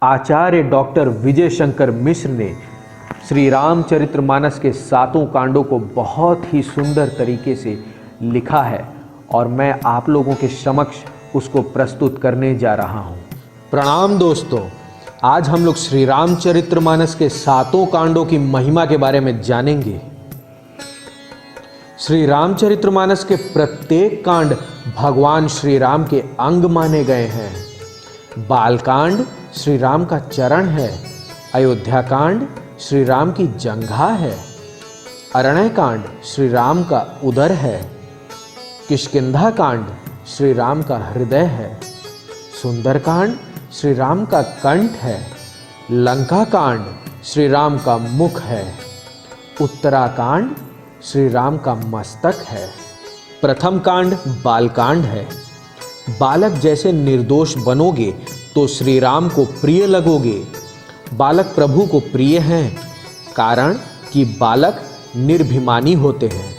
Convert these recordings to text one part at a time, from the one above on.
आचार्य doctor Vijay Shankar Mishra ने श्री रामचरितमानस के 7 कांडों को बहुत ही सुंदर तरीके से लिखा है और मैं आप लोगों के समक्ष उसको प्रस्तुत करने जा रहा हूँ। प्रणाम दोस्तों, आज हम लोग श्री रामचरितमानस के 7 कांडों की महिमा के बारे में जानेंगे। श्री रामचरितमानस के प्रत्येक कांड भगवान श्री राम के अंग माने गए हैं। बालकांड श्री राम का चरण है, अयोध्या कांड श्री राम की जंघा है, अरण्य कांड श्री राम का उदर है, किष्किंधा कांड श्री राम का हृदय है, सुंदरकांड श्री राम का कंठ है, लंका कांड श्री राम का मुख है, उत्तराकांड श्री राम का मस्तक है। प्रथम कांड बालकांड है। बालक जैसे निर्दोष बनोगे तो श्री राम को प्रिय लगोगे। बालक प्रभु को प्रिय हैं, कारण कि बालक निर्भिमानी होते हैं,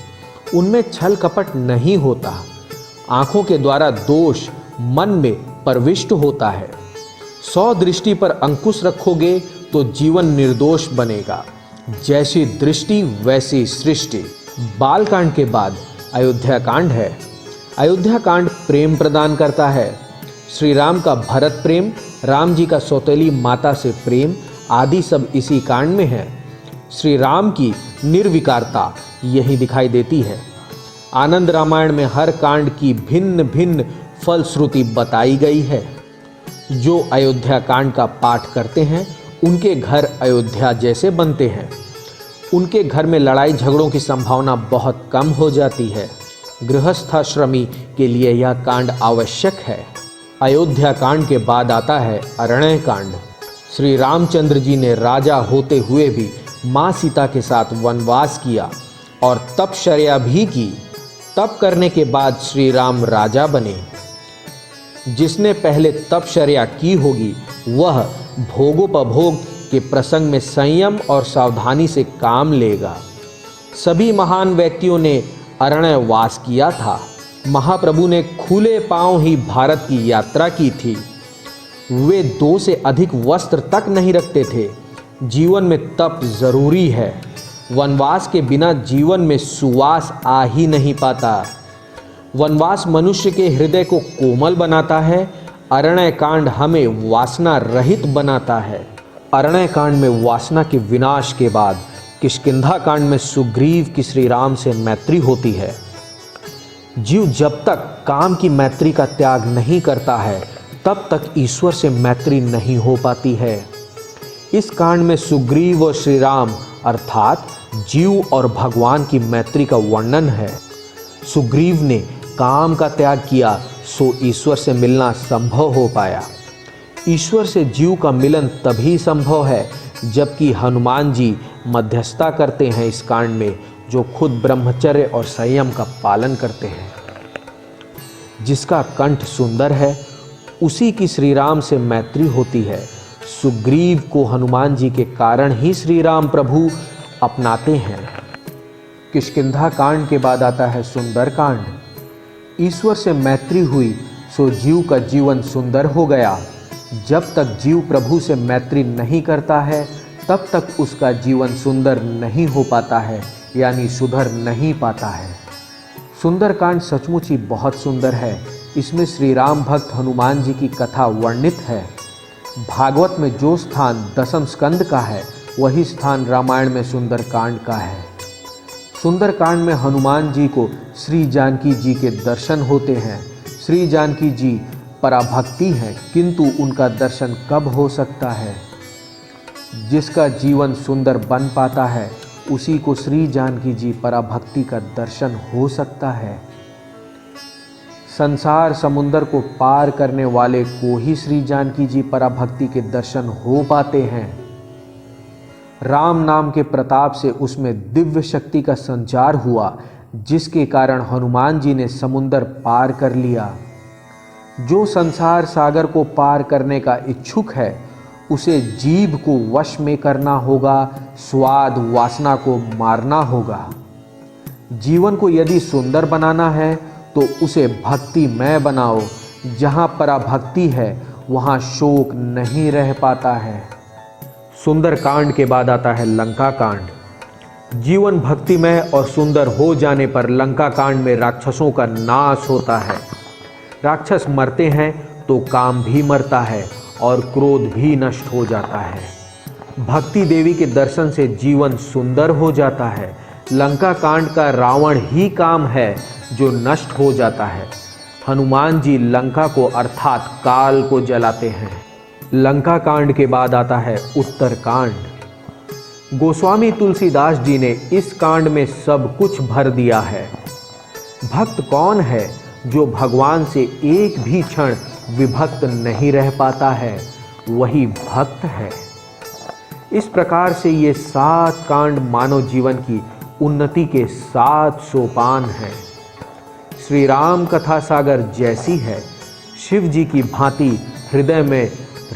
उनमें छल कपट नहीं होता, आंखों के द्वारा दोष मन में प्रविष्ट होता है। 100 दृष्टि पर अंकुश रखोगे तो जीवन निर्दोष बनेगा, जैसी दृष्टि वैसी सृष्टि। बालकांड के बाद अयोध्या कांड है। अयोध्या कांड प्रेम प्रदान करता है। श्री राम का भरत प्रेम, राम जी का सौतेली माता से प्रेम आदि सब इसी कांड में है। श्री राम की निर्विकारता यही दिखाई देती है। आनंद रामायण में हर कांड की भिन्न भिन्न फलश्रुति बताई गई है। जो अयोध्या कांड का पाठ करते हैं उनके घर अयोध्या जैसे बनते हैं। उनके घर में लड़ाई झगड़ों की संभावना बहुत कम हो जाती है। गृहस्थाश्रमी के लिए यह कांड आवश्यक है। अयोध्या कांड के बाद आता है अरण्य कांड। श्री रामचंद्र जी ने राजा होते हुए भी माँ सीता के साथ वनवास किया और तपश्चर्या भी की। तप करने के बाद श्री राम राजा बने। जिसने पहले तपश्चर्या की होगी वह भोगोपभोग के प्रसंग में संयम और सावधानी से काम लेगा। सभी महान व्यक्तियों ने अरण्यवास किया था। महाप्रभु ने खुले पांव ही भारत की यात्रा की थी। वे 2 से अधिक वस्त्र तक नहीं रखते थे। जीवन में तप जरूरी है। वनवास के बिना जीवन में सुवास आ ही नहीं पाता। वनवास मनुष्य के हृदय को कोमल बनाता है। अरण्य कांड हमें वासना रहित बनाता है। अरण्य कांड में वासना के विनाश के बाद किष्किंधा कांड में सुग्रीव की श्री राम से मैत्री होती है। जीव जब तक काम की मैत्री का त्याग नहीं करता है तब तक ईश्वर से मैत्री नहीं हो पाती है। इस कांड में सुग्रीव और श्री राम अर्थात जीव और भगवान की मैत्री का वर्णन है। सुग्रीव ने काम का त्याग किया सो ईश्वर से मिलना संभव हो पाया। ईश्वर से जीव का मिलन तभी संभव है जबकि हनुमान जी मध्यस्थता करते हैं इस कांड में, जो खुद ब्रह्मचर्य और संयम का पालन करते हैं। जिसका कंठ सुंदर है उसी की श्री राम से मैत्री होती है। सुग्रीव को हनुमान जी के कारण ही श्री राम प्रभु अपनाते हैं। किष्किंधा कांड के बाद आता है सुंदर कांड। ईश्वर से मैत्री हुई सो जीव का जीवन सुंदर हो गया। जब तक जीव प्रभु से मैत्री नहीं करता है तब तक उसका जीवन सुंदर नहीं हो पाता है, यानी सुधर नहीं पाता है। सुंदरकांड सचमुच ही बहुत सुंदर है। इसमें श्री राम भक्त हनुमान जी की कथा वर्णित है। भागवत में जो स्थान 10वें स्कंद का है वही स्थान रामायण में सुंदरकांड का है। सुंदरकांड में हनुमान जी को श्री जानकी जी के दर्शन होते हैं। श्री जानकी जी पराभक्ति हैं, किंतु उनका दर्शन कब हो सकता है? जिसका जीवन सुंदर बन पाता है उसी को श्री जानकी जी पराभक्ति का दर्शन हो सकता है। संसार समुंदर को पार करने वाले को ही श्री जानकी जी पराभक्ति के दर्शन हो पाते हैं। राम नाम के प्रताप से उसमें दिव्य शक्ति का संचार हुआ, जिसके कारण हनुमान जी ने समुंदर पार कर लिया। जो संसार सागर को पार करने का इच्छुक है उसे जीभ को वश में करना होगा, स्वाद वासना को मारना होगा। जीवन को यदि सुंदर बनाना है तो उसे भक्तिमय बनाओ। जहाँ पराभक्ति है वहाँ शोक नहीं रह पाता है। सुंदर कांड के बाद आता है लंका कांड। जीवन भक्तिमय और सुंदर हो जाने पर लंका कांड में राक्षसों का नाश होता है। राक्षस मरते हैं तो काम भी मरता है और क्रोध भी नष्ट हो जाता है। भक्ति देवी के दर्शन से जीवन सुंदर हो जाता है। लंका कांड का रावण ही काम है जो नष्ट हो जाता है। हनुमान जी लंका को अर्थात काल को जलाते हैं। लंका कांड के बाद आता है उत्तर कांड। गोस्वामी तुलसीदास जी ने इस कांड में सब कुछ भर दिया है। भक्त कौन है जो भगवान से एक भी क्षण विभक्त नहीं रह पाता है? वही भक्त है। इस प्रकार से ये 7 कांड मानव जीवन की उन्नति के 7 सोपान हैं। श्री राम कथा सागर जैसी है, शिव जी की भांति हृदय में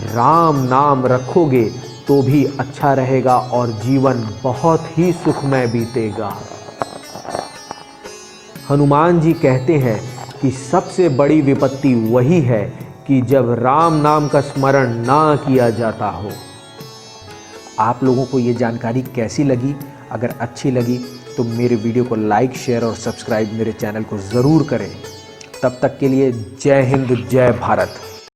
राम नाम रखोगे तो भी अच्छा रहेगा और जीवन बहुत ही सुखमय बीतेगा। हनुमान जी कहते हैं कि सबसे बड़ी विपत्ति वही है कि जब राम नाम का स्मरण ना किया जाता हो। आप लोगों को ये जानकारी कैसी लगी? अगर अच्छी लगी तो मेरे वीडियो को लाइक, शेयर और सब्सक्राइब मेरे चैनल को ज़रूर करें। तब तक के लिए जय हिंद, जय भारत।